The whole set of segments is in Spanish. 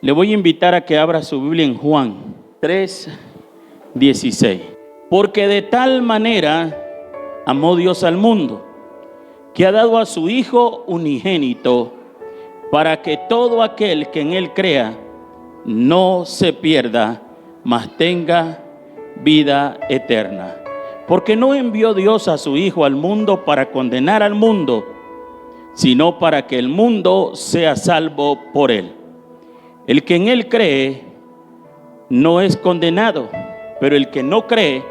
Le voy a invitar a que abra su Biblia en Juan 3:16. Porque de tal manera amó Dios al mundo, que ha dado a su Hijo unigénito, para que todo aquel que en Él crea no se pierda, mas tenga vida eterna. Porque no envió Dios a su Hijo al mundo para condenar al mundo, sino para que el mundo sea salvo por Él. El que en Él cree no es condenado, pero el que no cree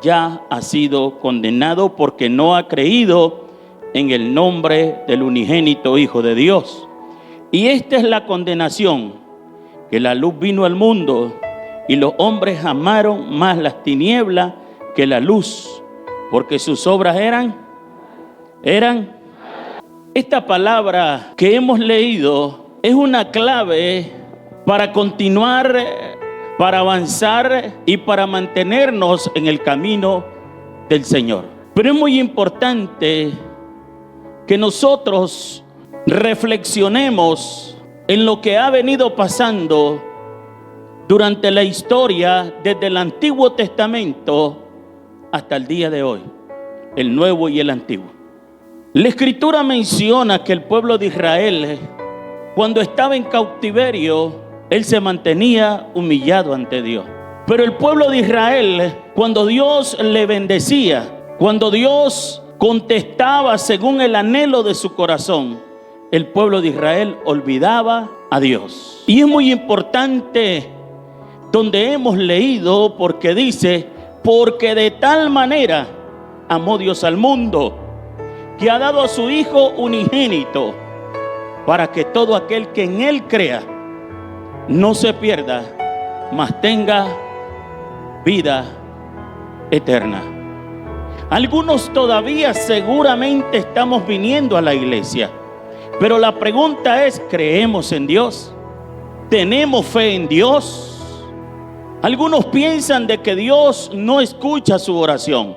ya ha sido condenado porque no ha creído en el nombre del unigénito Hijo de Dios. Y esta es la condenación, que la luz vino al mundo y los hombres amaron más las tinieblas que la luz, porque sus obras eran. Esta palabra que hemos leído es una clave para continuar, para avanzar y para mantenernos en el camino del Señor. Pero es muy importante que nosotros reflexionemos en lo que ha venido pasando durante la historia desde el Antiguo Testamento hasta el día de hoy, el Nuevo y el Antiguo. La Escritura menciona que el pueblo de Israel, cuando estaba en cautiverio, él se mantenía humillado ante Dios. Pero el pueblo de Israel, cuando Dios le bendecía, cuando Dios contestaba según el anhelo de su corazón, el pueblo de Israel olvidaba a Dios. Y es muy importante donde hemos leído, porque dice: porque de tal manera amó Dios al mundo, que ha dado a su Hijo unigénito, para que todo aquel que en Él crea no se pierda, mas tenga vida eterna. Algunos todavía seguramente estamos viniendo a la iglesia, pero la pregunta es: ¿creemos en Dios? ¿Tenemos fe en Dios? Algunos piensan de que Dios no escucha su oración,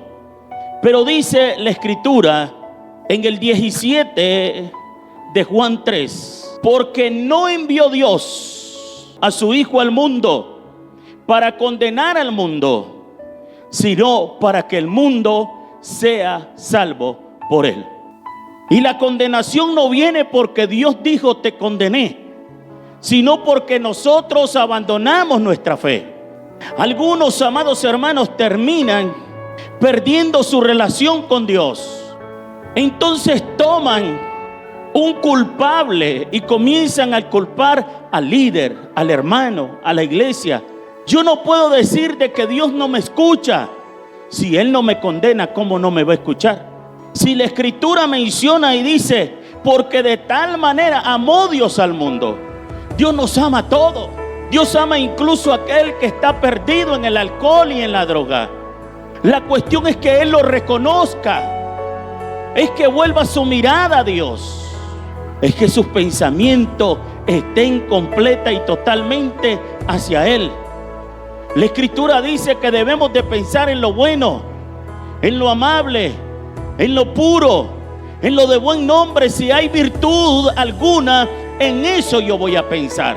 pero dice la Escritura en el 17 de Juan 3: porque no envió Dios a su Hijo al mundo para condenar al mundo, sino para que el mundo sea salvo por Él. Y la condenación no viene porque Dios dijo te condené, sino porque nosotros abandonamos nuestra fe. Algunos, amados hermanos, terminan perdiendo su relación con Dios. Entonces toman un culpable y comienzan a culpar al líder, al hermano, a la iglesia. Yo no puedo decir de que Dios no me escucha. Si Él no me condena, ¿cómo no me va a escuchar? Si la Escritura menciona y dice: porque de tal manera amó Dios al mundo. Dios nos ama a todos. Dios ama incluso a aquel que está perdido en el alcohol y en la droga. La cuestión es que Él lo reconozca, es que vuelva su mirada a Dios, es que sus pensamientos estén completa y totalmente hacia Él. La Escritura dice que debemos de pensar en lo bueno, en lo amable, en lo puro, en lo de buen nombre. Si hay virtud alguna, en eso yo voy a pensar.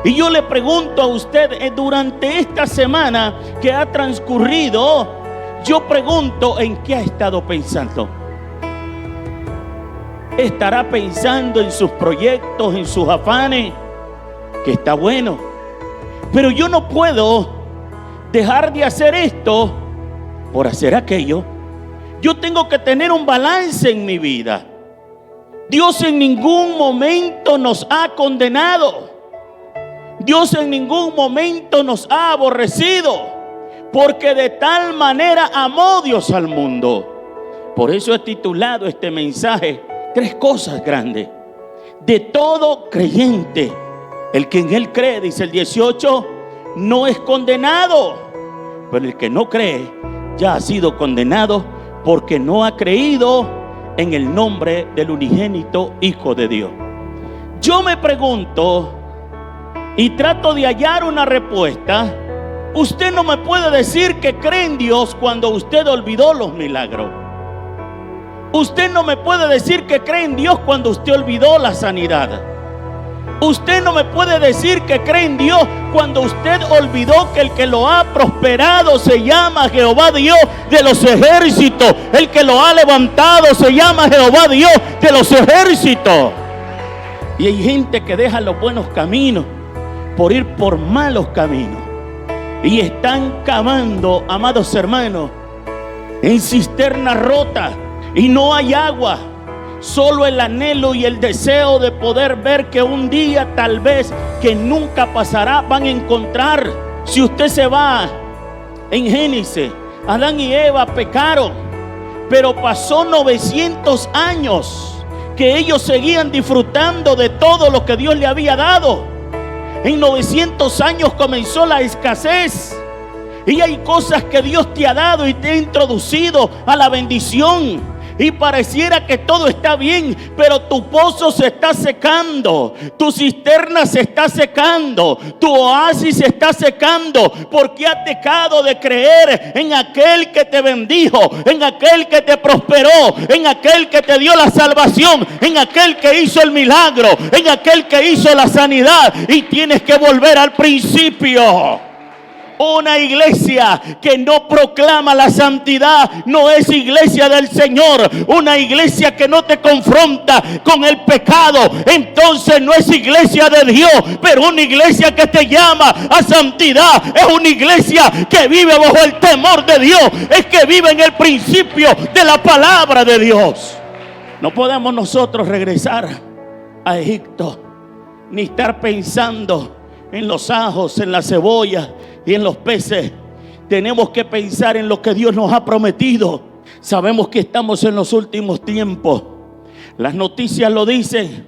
Y yo le pregunto a usted, durante esta semana que ha transcurrido, yo pregunto: ¿en qué ha estado pensando? ¿Estará pensando en sus proyectos, en sus afanes? Que está bueno. Pero yo no puedo dejar de hacer esto por hacer aquello. Yo tengo que tener un balance en mi vida. Dios en ningún momento nos ha condenado. Dios en ningún momento nos ha aborrecido, porque de tal manera amó Dios al mundo. Por eso he titulado este mensaje: 3 cosas grandes de todo creyente. El que en Él cree, dice el 18, no es condenado, pero el que no cree ya ha sido condenado porque no ha creído en el nombre del unigénito Hijo de Dios. Yo me pregunto y trato de hallar una respuesta. Usted no me puede decir que cree en Dios cuando usted olvidó los milagros. Usted no me puede decir que cree en Dios cuando usted olvidó la sanidad. Usted no me puede decir que cree en Dios cuando usted olvidó que el que lo ha prosperado se llama Jehová Dios de los ejércitos. El que lo ha levantado se llama Jehová Dios de los ejércitos. Y hay gente que deja los buenos caminos por ir por malos caminos. Y están cavando, amados hermanos, en cisternas rotas y no hay agua. Solo el anhelo y el deseo de poder ver que un día, tal vez que nunca pasará, van a encontrar. Si usted se va en Génesis, Adán y Eva pecaron, pero pasó 900 años que ellos seguían disfrutando de todo lo que Dios le había dado. En 900 años comenzó la escasez. Y hay cosas que Dios te ha dado y te ha introducido a la bendición. Y pareciera que todo está bien, pero tu pozo se está secando, tu cisterna se está secando, tu oasis se está secando, porque has dejado de creer en aquel que te bendijo, en aquel que te prosperó, en aquel que te dio la salvación, en aquel que hizo el milagro, en aquel que hizo la sanidad. Y tienes que volver al principio. Una iglesia que no proclama la santidad no es iglesia del Señor. Una iglesia que no te confronta con el pecado, entonces no es iglesia de Dios. Pero una iglesia que te llama a santidad es una iglesia que vive bajo el temor de Dios, es que vive en el principio de la palabra de Dios. No podemos nosotros regresar a Egipto, ni estar pensando en los ajos, en la cebolla y en los peces. Tenemos que pensar en lo que Dios nos ha prometido. Sabemos que estamos en los últimos tiempos. Las noticias lo dicen,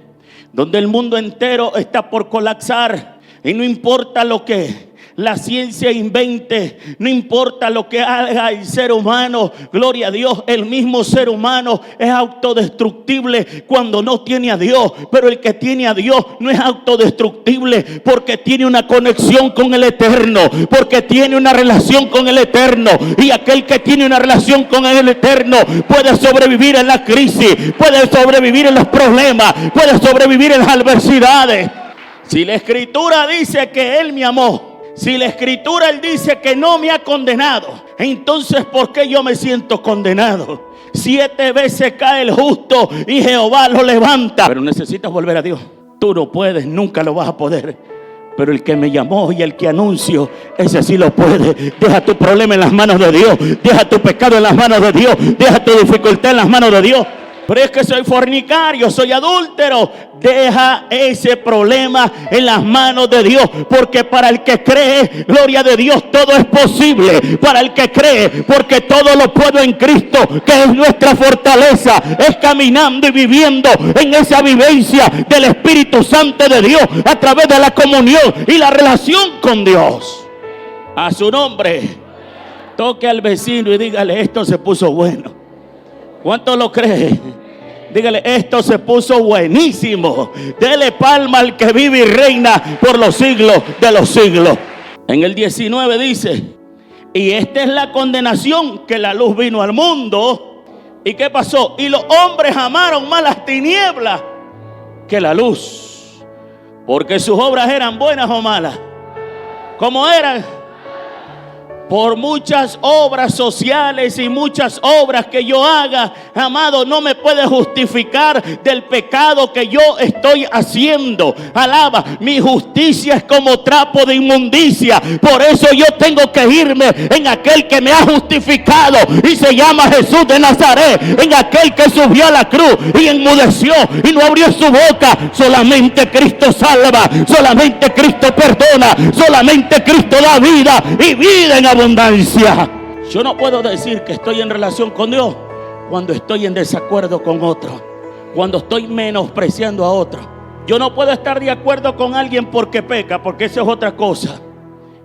donde el mundo entero está por colapsar. Y no importa lo que la ciencia invente, no importa lo que haga el ser humano, gloria a Dios, el mismo ser humano es autodestructible cuando no tiene a Dios. Pero el que tiene a Dios no es autodestructible, porque tiene una conexión con el Eterno, porque tiene una relación con el Eterno. Y aquel que tiene una relación con el Eterno puede sobrevivir en la crisis, puede sobrevivir en los problemas, puede sobrevivir en las adversidades. Si la Escritura dice que Él me amó, si la Escritura Él dice que no me ha condenado, entonces ¿por qué yo me siento condenado? 7 veces cae el justo y Jehová lo levanta. Pero necesitas volver a Dios. Tú no puedes, nunca lo vas a poder. Pero el que me llamó y el que anuncio, ese sí lo puede. Deja tu problema en las manos de Dios. Deja tu pecado en las manos de Dios. Deja tu dificultad en las manos de Dios. Pero es que soy fornicario, soy adúltero. Deja ese problema en las manos de Dios, porque para el que cree, gloria de Dios, todo es posible. Para el que cree, porque todo lo puedo en Cristo, que es nuestra fortaleza. Es caminando y viviendo en esa vivencia del Espíritu Santo de Dios, a través de la comunión y la relación con Dios. A su nombre. Toque al vecino y dígale: esto se puso bueno. ¿Cuánto lo cree? Dígale: esto se puso buenísimo. Dele palma al que vive y reina por los siglos de los siglos. En el 19 dice: y esta es la condenación, que la luz vino al mundo. ¿Y qué pasó? Y los hombres amaron más las tinieblas que la luz, porque sus obras eran buenas o malas. ¿Cómo eran? Por muchas obras sociales y muchas obras que yo haga, amado, no me puede justificar del pecado que yo estoy haciendo. Alaba, mi justicia es como trapo de inmundicia. Por eso yo tengo que irme en aquel que me ha justificado y se llama Jesús de Nazaret, en aquel que subió a la cruz y enmudeció y no abrió su boca. Solamente Cristo salva, solamente Cristo perdona, solamente Cristo da vida y vida en abundancia. Yo no puedo decir que estoy en relación con Dios cuando estoy en desacuerdo con otro, cuando estoy menospreciando a otro. Yo no puedo estar de acuerdo con alguien porque peca, porque eso es otra cosa.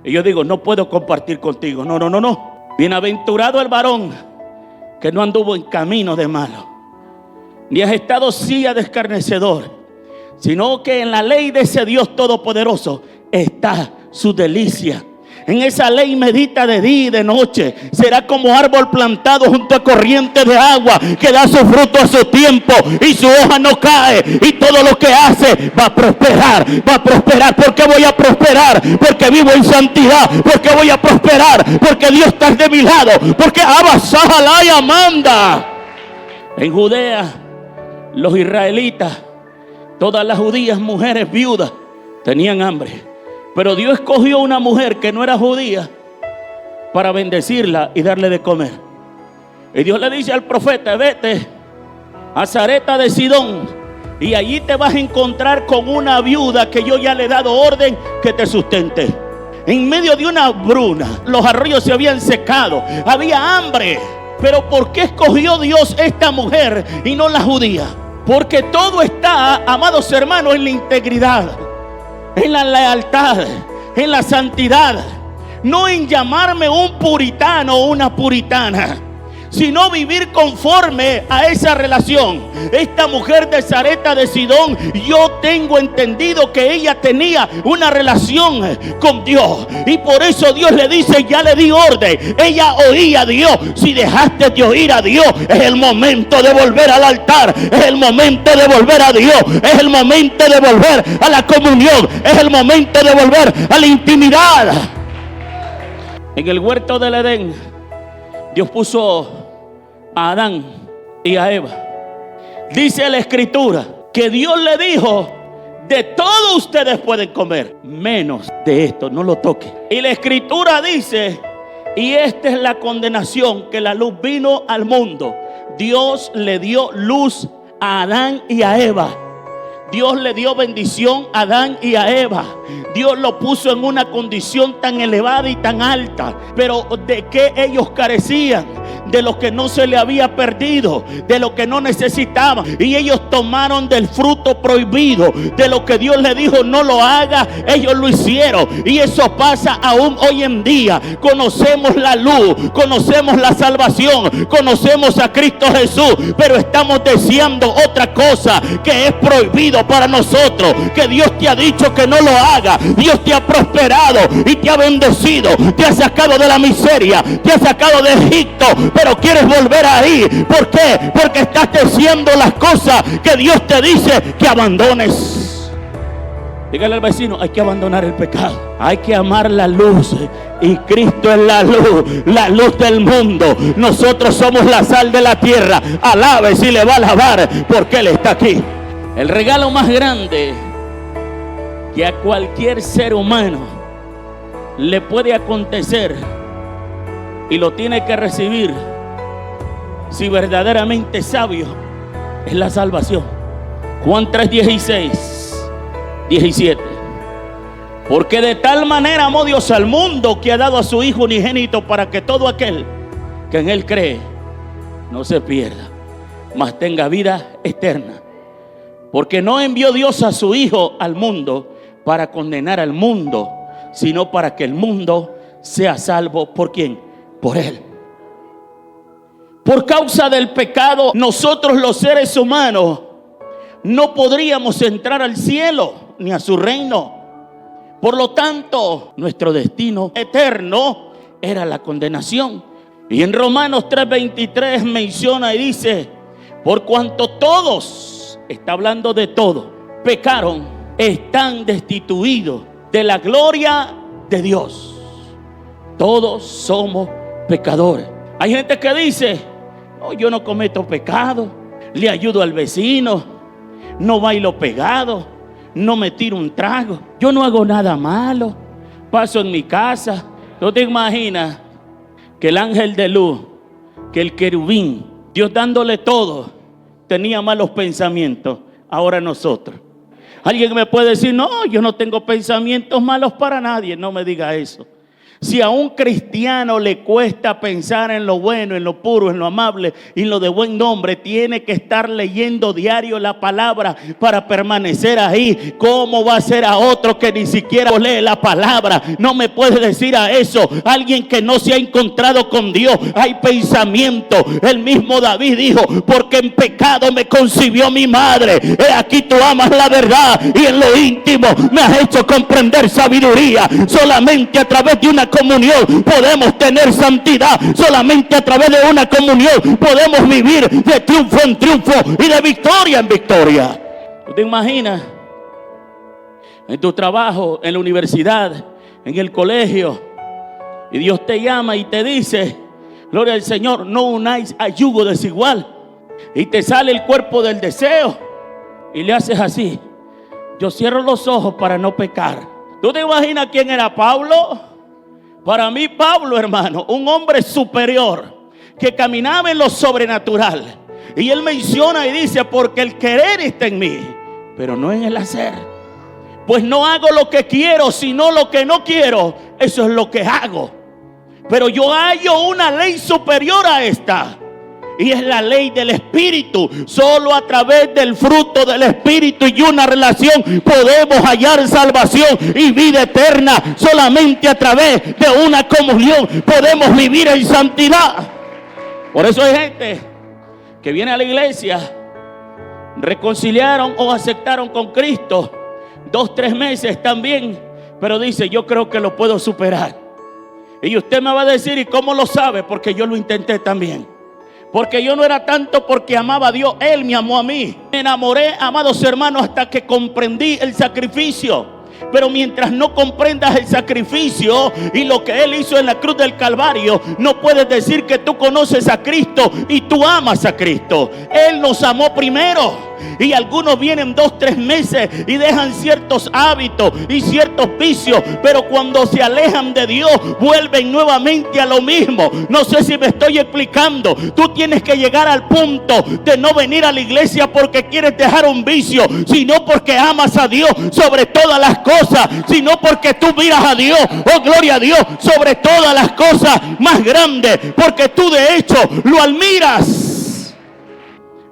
Y yo digo: no puedo compartir contigo. No. Bienaventurado el varón que no anduvo en camino de malo, ni has estado silla de escarnecedor, sino que en la ley de ese Dios todopoderoso está su delicia. En esa ley medita de día y de noche. Será como árbol plantado junto a corriente de agua, que da su fruto a su tiempo y su hoja no cae. Y todo lo que hace va a prosperar, va a prosperar. ¿Por qué voy a prosperar? Porque vivo en santidad. ¿Por qué voy a prosperar? Porque Dios está de mi lado. Porque Abba Sahalai Amanda. En Judea, los israelitas, todas las judías, mujeres viudas, tenían hambre. Pero Dios escogió una mujer que no era judía para bendecirla y darle de comer. Y Dios le dice al profeta: vete a Sarepta de Sidón y allí te vas a encontrar con una viuda que yo ya le he dado orden que te sustente. En medio de una hambruna, los arroyos se habían secado, había hambre. Pero ¿por qué escogió Dios esta mujer y no la judía? Porque todo está, amados hermanos, en la integridad, en la lealtad, en la santidad. No en llamarme un puritano o una puritana, sino vivir conforme a esa relación. Esta mujer de Sarepta de Sidón, yo tengo entendido que ella tenía una relación con Dios, y por eso Dios le dice: ya le di orden. Ella oía a Dios. Si dejaste de oír a Dios, es el momento de volver al altar, es el momento de volver a Dios, es el momento de volver a la comunión, es el momento de volver a la intimidad. En el huerto del Edén, Dios puso a Adán y a Eva. Dice la escritura que Dios le dijo: de todo ustedes pueden comer, menos de esto, no lo toquen. Y la escritura dice: y esta es la condenación, que la luz vino al mundo. Dios le dio luz a Adán y a Eva. Dios le dio bendición a Adán y a Eva. Dios lo puso en una condición tan elevada y tan alta. Pero ¿de qué ellos carecían? De lo que no se le había perdido, de lo que no necesitaban. Y ellos tomaron del fruto prohibido, de lo que Dios le dijo no lo haga, ellos lo hicieron. Y eso pasa aún hoy en día. Conocemos la luz, conocemos la salvación, conocemos a Cristo Jesús, pero estamos deseando otra cosa que es prohibido para nosotros, que Dios te ha dicho que no lo haga. Dios te ha prosperado y te ha bendecido, te ha sacado de la miseria, te ha sacado de Egipto, pero quieres volver ahí. ¿Por qué? Porque estás haciendo las cosas que Dios te dice que abandones. Dígale al vecino: hay que abandonar el pecado, hay que amar la luz. Y Cristo es la luz del mundo. Nosotros somos la sal de la tierra. Alabe si le va a alabar, porque Él está aquí. El regalo más grande que a cualquier ser humano le puede acontecer, y lo tiene que recibir si verdaderamente es sabio, es la salvación. Juan 3:16, 17. Porque de tal manera amó Dios al mundo, que ha dado a su Hijo unigénito, para que todo aquel que en Él cree no se pierda, mas tenga vida eterna. Porque no envió Dios a su Hijo al mundo para condenar al mundo, sino para que el mundo sea salvo. ¿Por quién? Por Él. Por causa del pecado, nosotros los seres humanos no podríamos entrar al cielo ni a su reino. Por lo tanto, nuestro destino eterno era la condenación. Y en Romanos 3:23 menciona y dice: por cuanto todos, está hablando de todo, pecaron, están destituidos de la gloria de Dios. Todos somos pecadores. Hay gente que dice: no, yo no cometo pecado, le ayudo al vecino, no bailo pegado, no me tiro un trago, yo no hago nada malo, paso en mi casa. ¿Tú te imaginas que el ángel de luz, que el querubín, Dios dándole todo, tenía malos pensamientos? Ahora nosotros. Alguien me puede decir: no, yo no tengo pensamientos malos para nadie. No me diga eso. Si a un cristiano le cuesta pensar en lo bueno, en lo puro, en lo amable y en lo de buen nombre, tiene que estar leyendo diario la palabra para permanecer ahí. ¿Cómo va a ser a otro que ni siquiera lee la palabra? No me puede decir a eso alguien que no se ha encontrado con Dios. Hay pensamiento. El mismo David dijo: porque en pecado me concibió mi madre. He aquí tú amas la verdad y en lo íntimo me has hecho comprender sabiduría. Solamente a través de una comunión podemos tener santidad. Solamente a través de una comunión podemos vivir de triunfo en triunfo y de victoria en victoria. ¿Tú te imaginas? En tu trabajo, en la universidad, en el colegio, y Dios te llama y te dice: gloria al Señor, no unáis a yugo desigual. Y te sale el cuerpo del deseo y le haces así: yo cierro los ojos para no pecar. ¿Tú te imaginas quién era Pablo? Para mí Pablo, hermano, un hombre superior que caminaba en lo sobrenatural. Y él menciona y dice: porque el querer está en mí, pero no en el hacer. Pues no hago lo que quiero, sino lo que no quiero, eso es lo que hago. Pero yo hallo una ley superior a esta, y es la ley del Espíritu. Solo a través del fruto del Espíritu y una relación podemos hallar salvación y vida eterna. Solamente a través de una comunión podemos vivir en santidad. Por eso hay gente que viene a la iglesia, reconciliaron o aceptaron con Cristo 2-3 meses, están bien, pero dice: yo creo que lo puedo superar. Y usted me va a decir: ¿y cómo lo sabe? Porque yo lo intenté también. Porque yo no era tanto porque amaba a Dios, Él me amó a mí. Me enamoré, amados hermanos, hasta que comprendí el sacrificio. Pero mientras no comprendas el sacrificio y lo que Él hizo en la cruz del Calvario, no puedes decir que tú conoces a Cristo y tú amas a Cristo. Él nos amó primero. Y algunos vienen 2-3 meses y dejan ciertos hábitos y ciertos vicios, pero cuando se alejan de Dios vuelven nuevamente a lo mismo. No sé si me estoy explicando. Tú tienes que llegar al punto de no venir a la iglesia porque quieres dejar un vicio, sino porque amas a Dios sobre todas las cosas, sino porque tú miras a Dios, oh gloria a Dios, sobre todas las cosas más grandes, porque tú de hecho lo admiras.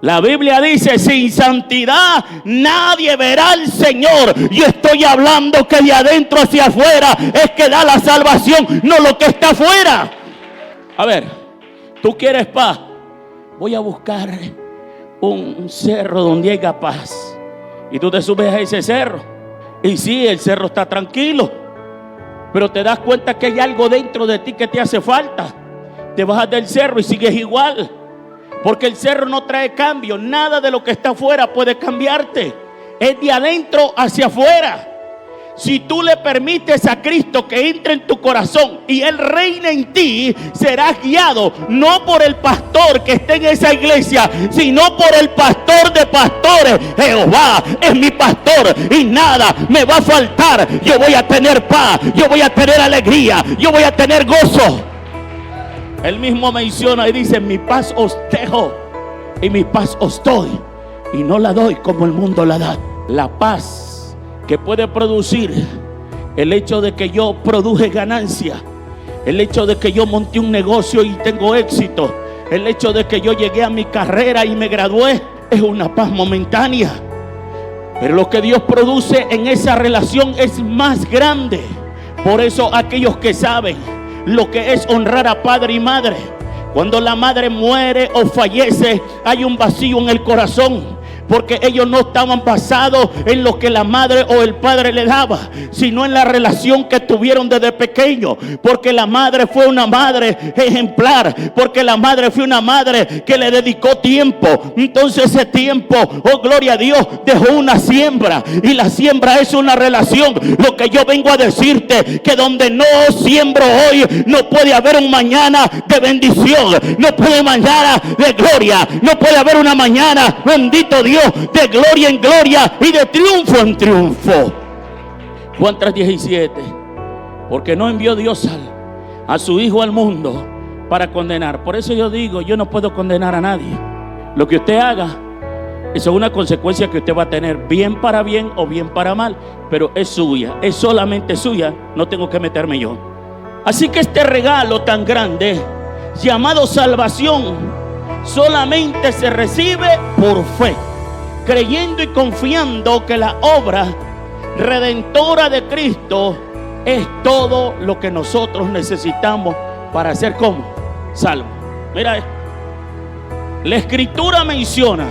La Biblia dice: sin santidad nadie verá al Señor. Yo estoy hablando que de adentro hacia afuera es que da la salvación, no lo que está afuera. A ver, tú quieres paz, voy a buscar un cerro donde haya paz. Y tú te subes a ese cerro, y sí, el cerro está tranquilo, pero te das cuenta que hay algo dentro de ti que te hace falta. Te bajas del cerro y sigues igual. Porque el cerro no trae cambio. Nada de lo que está afuera puede cambiarte. Es de adentro hacia afuera. Si tú le permites a Cristo que entre en tu corazón y Él reine en ti, serás guiado no por el pastor que esté en esa iglesia, sino por el pastor de pastores. Jehová es mi pastor y nada me va a faltar. Yo voy a tener paz, yo voy a tener alegría, yo voy a tener gozo. Él mismo menciona y dice: mi paz os dejo y mi paz os doy, y no la doy como el mundo la da. La paz que puede producir el hecho de que yo produje ganancia, el hecho de que yo monté un negocio y tengo éxito, el hecho de que yo llegué a mi carrera y me gradué, es una paz momentánea. Pero lo que Dios produce en esa relación es más grande. Por eso aquellos que saben lo que es honrar a padre y madre, cuando la madre muere o fallece, hay un vacío en el corazón. Porque ellos no estaban basados en lo que la madre o el padre le daba, sino en la relación que tuvieron desde pequeño. Porque la madre fue una madre ejemplar, porque la madre fue una madre que le dedicó tiempo. Entonces ese tiempo, oh gloria a Dios, dejó una siembra, y la siembra es una relación. Lo que yo vengo a decirte, que donde no siembro hoy, no puede haber un mañana de bendición, no puede mañana de gloria, no puede haber una mañana, bendito Dios, de gloria en gloria y de triunfo en triunfo. Juan 3:17. Porque no envió Dios a su Hijo al mundo para condenar. Por eso yo digo, yo no puedo condenar a nadie. Lo que usted haga, eso es una consecuencia que usted va a tener, bien para bien o bien para mal, pero es suya, es solamente suya, no tengo que meterme yo. Así que este regalo tan grande llamado salvación solamente se recibe por fe, creyendo y confiando que la obra redentora de Cristo es todo lo que nosotros necesitamos para ser como salvos. Mira esto. La escritura menciona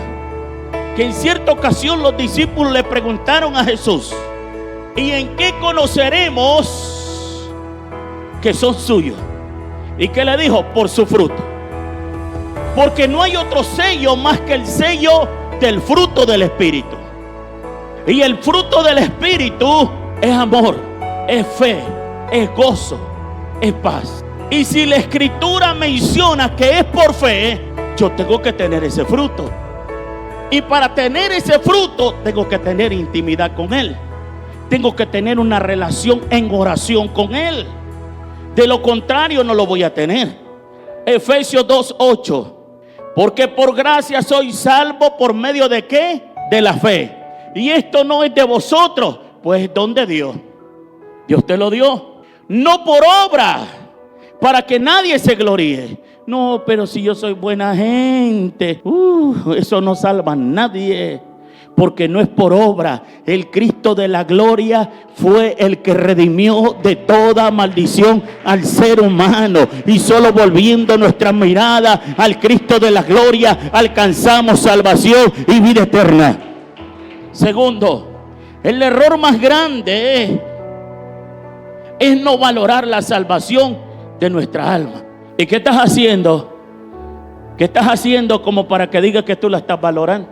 que en cierta ocasión los discípulos le preguntaron a Jesús: ¿y en qué conoceremos que son suyos. ¿Y qué le dijo? Por su fruto. Porque no hay otro sello más que el sello del fruto del Espíritu. Y el fruto del Espíritu es amor, es fe, es gozo, es paz. Y si la Escritura menciona que es por fe, yo tengo que tener ese fruto. Y para tener ese fruto, tengo que tener intimidad con Él. Tengo que tener una relación en oración con Él. De lo contrario, no lo voy a tener. Efesios 2:8. Porque por gracia soy salvo por medio de ¿qué? De la fe. Y esto no es de vosotros, pues es don de Dios. Dios te lo dio. No por obra, para que nadie se gloríe. No, pero si yo soy buena gente, eso no salva a nadie. Porque no es por obra. El Cristo de la gloria fue el que redimió de toda maldición al ser humano. Y solo volviendo nuestra mirada al Cristo de la gloria, alcanzamos salvación y vida eterna. Segundo, el error más grande es no valorar la salvación de nuestra alma. ¿Y qué estás haciendo? ¿Qué estás haciendo como para que digas que tú la estás valorando?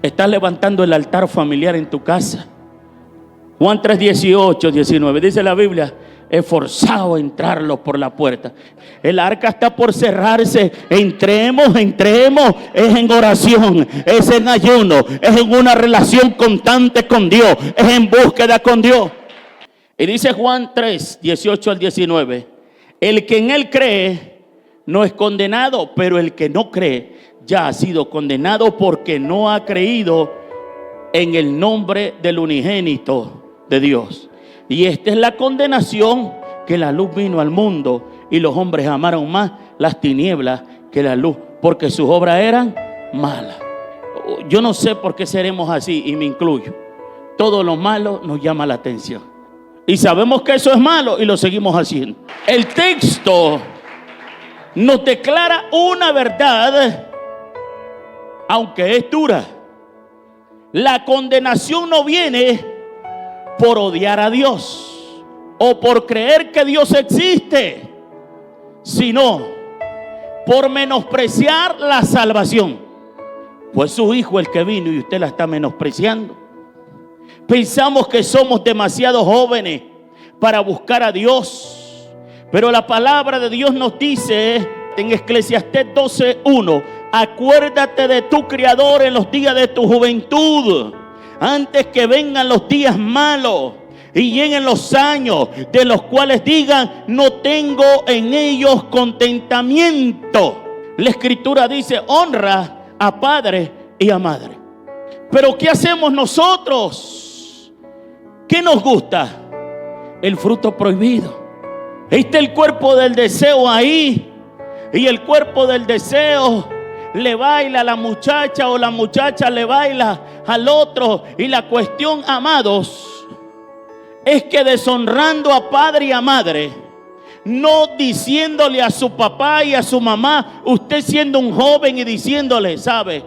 Estás levantando el altar familiar en tu casa. Juan 3:18-19 dice la Biblia: esforzado a entrarlos por la puerta. El arca está por cerrarse. Entremos. Es en oración, es en ayuno, es en una relación constante con Dios, es en búsqueda con Dios. Y dice Juan 3:18-19: el que en Él cree no es condenado, pero el que no cree ya ha sido condenado porque no ha creído en el nombre del unigénito de Dios. Y esta es la condenación, que la luz vino al mundo y los hombres amaron más las tinieblas que la luz, porque sus obras eran malas. Yo no sé por qué seremos así, y me incluyo. Todo lo malo nos llama la atención y sabemos que eso es malo y lo seguimos haciendo. El texto nos declara una verdad, aunque es dura. La condenación no viene por odiar a Dios o por creer que Dios existe, sino por menospreciar la salvación. Fue su Hijo el que vino y usted la está menospreciando. Pensamos que somos demasiado jóvenes para buscar a Dios, pero la palabra de Dios nos dice en Eclesiastés 12:1: acuérdate de tu Creador en los días de tu juventud, antes que vengan los días malos y lleguen los años de los cuales digan: no tengo en ellos contentamiento. La Escritura dice: honra a padre y a madre. Pero ¿qué hacemos nosotros? ¿Qué nos gusta? El fruto prohibido. Está el cuerpo del deseo ahí, y el cuerpo del deseo le baila a la muchacha o la muchacha le baila al otro. Y la cuestión, amados, es que deshonrando a padre y a madre, no diciéndole a su papá y a su mamá, usted siendo un joven y diciéndole: sabe,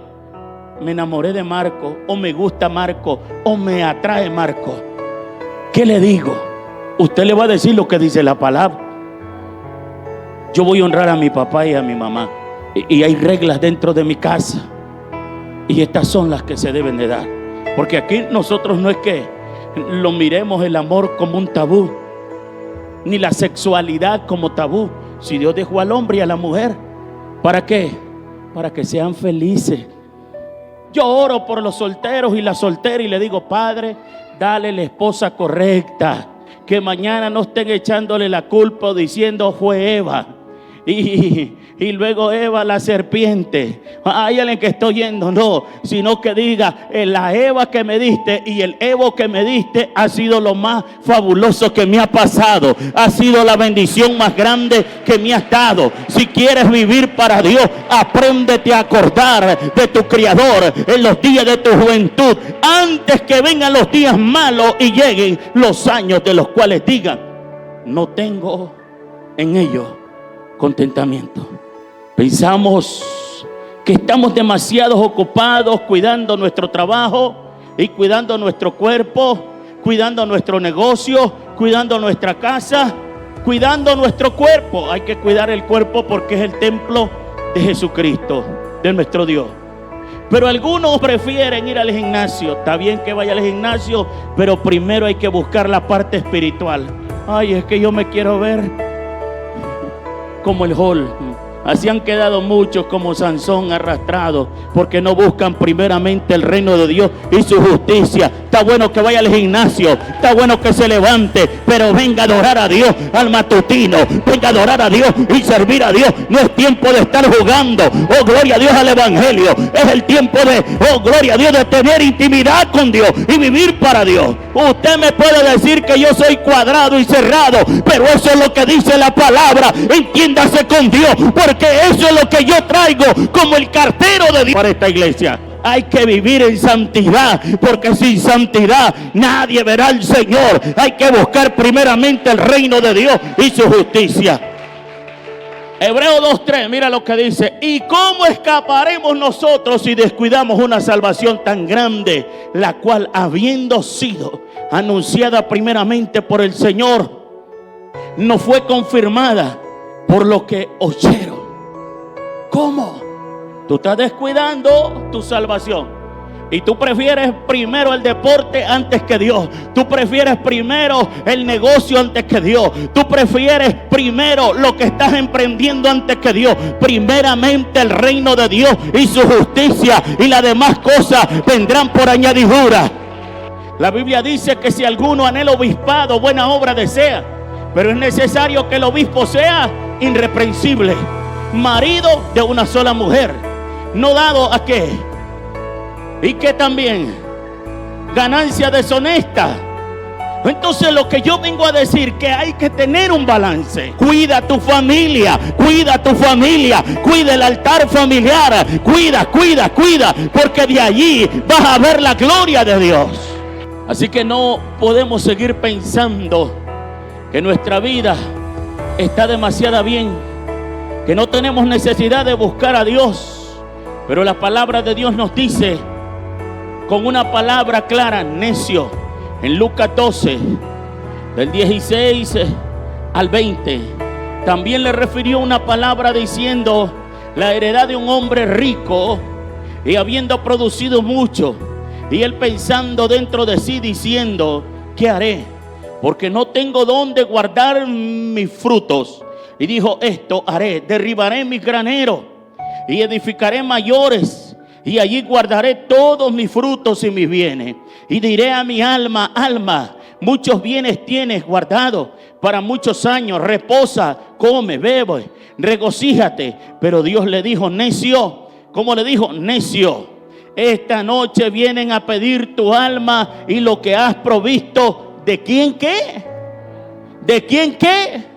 me enamoré de Marco, o me gusta Marco, o me atrae Marco. ¿Qué le digo? Usted le va a decir lo que dice la palabra. Yo voy a honrar a mi papá y a mi mamá, y hay reglas dentro de mi casa, y estas son las que se deben de dar. Porque aquí nosotros no es que lo miremos el amor como un tabú, ni la sexualidad como tabú. Si Dios dejó al hombre y a la mujer, ¿para qué? Para que sean felices. Yo oro por los solteros y las solteras y le digo: Padre, dale la esposa correcta, que mañana no estén echándole la culpa diciendo: fue Eva. Y luego Eva la serpiente. Hay alguien que está oyendo, no, sino que diga: la Eva que me diste y el Evo que me diste ha sido lo más fabuloso que me ha pasado, ha sido la bendición más grande que me has dado. Si quieres vivir para Dios, apréndete a acordar de tu Creador en los días de tu juventud, antes que vengan los días malos y lleguen los años de los cuales digan: no tengo en ellos contentamiento. Pensamos que estamos demasiado ocupados cuidando nuestro trabajo y cuidando nuestro cuerpo, cuidando nuestro negocio, cuidando nuestra casa, cuidando nuestro cuerpo. Hay que cuidar el cuerpo porque es el templo de Jesucristo, de nuestro Dios. Pero algunos prefieren ir al gimnasio. Está bien que vaya al gimnasio, pero primero hay que buscar la parte espiritual. Ay, es que yo me quiero ver como el Hall. Así han quedado muchos como Sansón arrastrados, porque no buscan primeramente el reino de Dios y su justicia. Está bueno que vaya al gimnasio, está bueno que se levante, pero venga a adorar a Dios al matutino, venga a adorar a Dios y servir a Dios. No es tiempo de estar jugando, oh gloria a Dios, al evangelio. Es el tiempo de, oh gloria a Dios, de tener intimidad con Dios y vivir para Dios. Usted me puede decir que yo soy cuadrado y cerrado, pero eso es lo que dice la palabra. Entiéndase con Dios, porque eso es lo que yo traigo como el cartero de Dios para esta iglesia. Hay que vivir en santidad, porque sin santidad nadie verá al Señor. Hay que buscar primeramente el reino de Dios y su justicia. Hebreos 2:3, mira lo que dice: ¿y cómo escaparemos nosotros si descuidamos una salvación tan grande, la cual, habiendo sido anunciada primeramente por el Señor, no fue confirmada por lo que oyeron? ¿Cómo? Tú estás descuidando tu salvación y tú prefieres primero el deporte antes que Dios. Tú prefieres primero el negocio antes que Dios. Tú prefieres primero lo que estás emprendiendo antes que Dios. Primeramente el reino de Dios y su justicia, y las demás cosas vendrán por añadidura. La Biblia dice que si alguno anhela obispado, buena obra desea, pero es necesario que el obispo sea irreprensible, marido de una sola mujer, no dado a qué, y que también ganancia deshonesta. Entonces lo que yo vengo a decir, que hay que tener un balance. Cuida tu familia, cuida tu familia, cuida el altar familiar, cuida, porque de allí vas a ver la gloria de Dios. Así que no podemos seguir pensando que nuestra vida está demasiado bien, que no tenemos necesidad de buscar a Dios. Pero la palabra de Dios nos dice con una palabra clara, necio, en Lucas 12, del 16 al 20. También le refirió una palabra diciendo: la heredad de un hombre rico, y habiendo producido mucho, y él pensando dentro de sí, diciendo: ¿qué haré? Porque no tengo dónde guardar mis frutos. Y dijo: esto haré, derribaré mis graneros y edificaré mayores, y allí guardaré todos mis frutos y mis bienes. Y diré a mi alma: alma, muchos bienes tienes guardados para muchos años, reposa, come, bebe, regocíjate. Pero Dios le dijo: necio. ¿Cómo le dijo? Necio, esta noche vienen a pedir tu alma y lo que has provisto. ¿De quién qué? ¿De quién qué?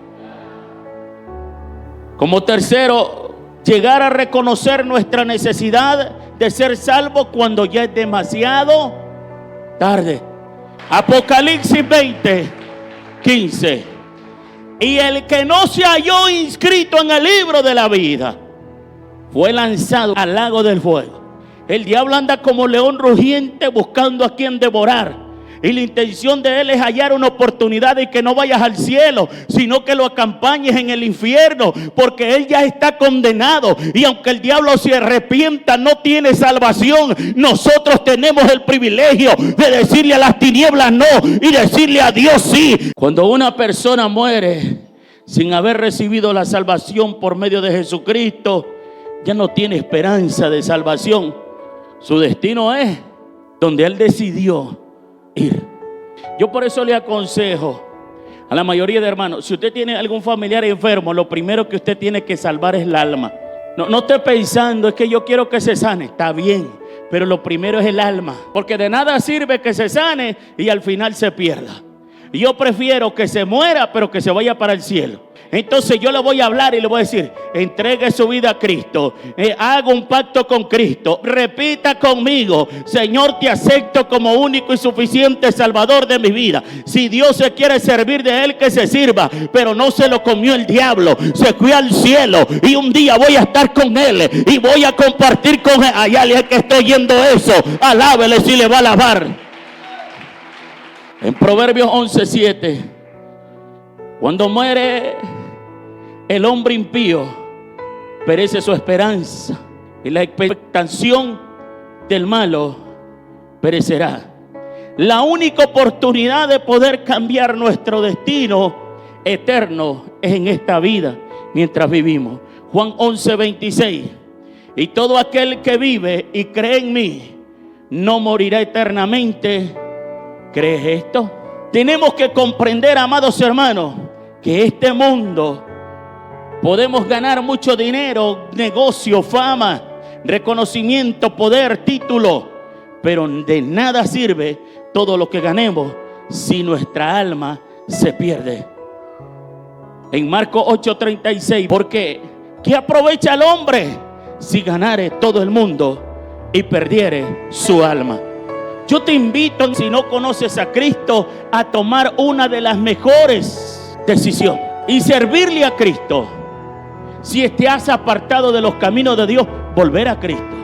Como tercero, llegar a reconocer nuestra necesidad de ser salvos cuando ya es demasiado tarde. Apocalipsis 20:15. Y el que no se halló inscrito en el libro de la vida fue lanzado al lago del fuego. El diablo anda como león rugiente buscando a quien devorar. Y la intención de él es hallar una oportunidad de que no vayas al cielo, sino que lo acompañes en el infierno, porque él ya está condenado. Y aunque el diablo se arrepienta, no tiene salvación. Nosotros tenemos el privilegio de decirle a las tinieblas no y decirle a Dios sí. Cuando una persona muere sin haber recibido la salvación por medio de Jesucristo, ya no tiene esperanza de salvación. Su destino es donde él decidió ir. Yo por eso le aconsejo a la mayoría de hermanos: si usted tiene algún familiar enfermo, lo primero que usted tiene que salvar es el alma. No esté pensando: es que yo quiero que se sane. Está bien, pero lo primero es el alma, porque de nada sirve que se sane y al final se pierda. Yo prefiero que se muera, pero que se vaya para el cielo. Entonces yo le voy a hablar y le voy a decir: entregue su vida a Cristo, haga un pacto con Cristo, repita conmigo: Señor, te acepto como único y suficiente Salvador de mi vida. Si Dios se quiere servir de él, que se sirva, pero no se lo comió el diablo, se fue al cielo y un día voy a estar con él y voy a compartir con él. Hay alguien que está oyendo eso, alábele si le va a alabar. En Proverbios 11:7, cuando muere el hombre impío, perece su esperanza, y la expectación del malo perecerá. La única oportunidad de poder cambiar nuestro destino eterno es en esta vida, mientras vivimos. Juan 11:26, y todo aquel que vive y cree en mí no morirá eternamente. ¿Crees esto? Tenemos que comprender, amados hermanos, que este mundo podemos ganar mucho dinero, negocio, fama, reconocimiento, poder, título, pero de nada sirve todo lo que ganemos si nuestra alma se pierde. En Marcos 8:36, ¿por qué? ¿Qué aprovecha el hombre si ganare todo el mundo y perdiere su alma? Yo te invito, si no conoces a Cristo, a tomar una de las mejores decisiones y servirle a Cristo. Si te has apartado de los caminos de Dios, volver a Cristo.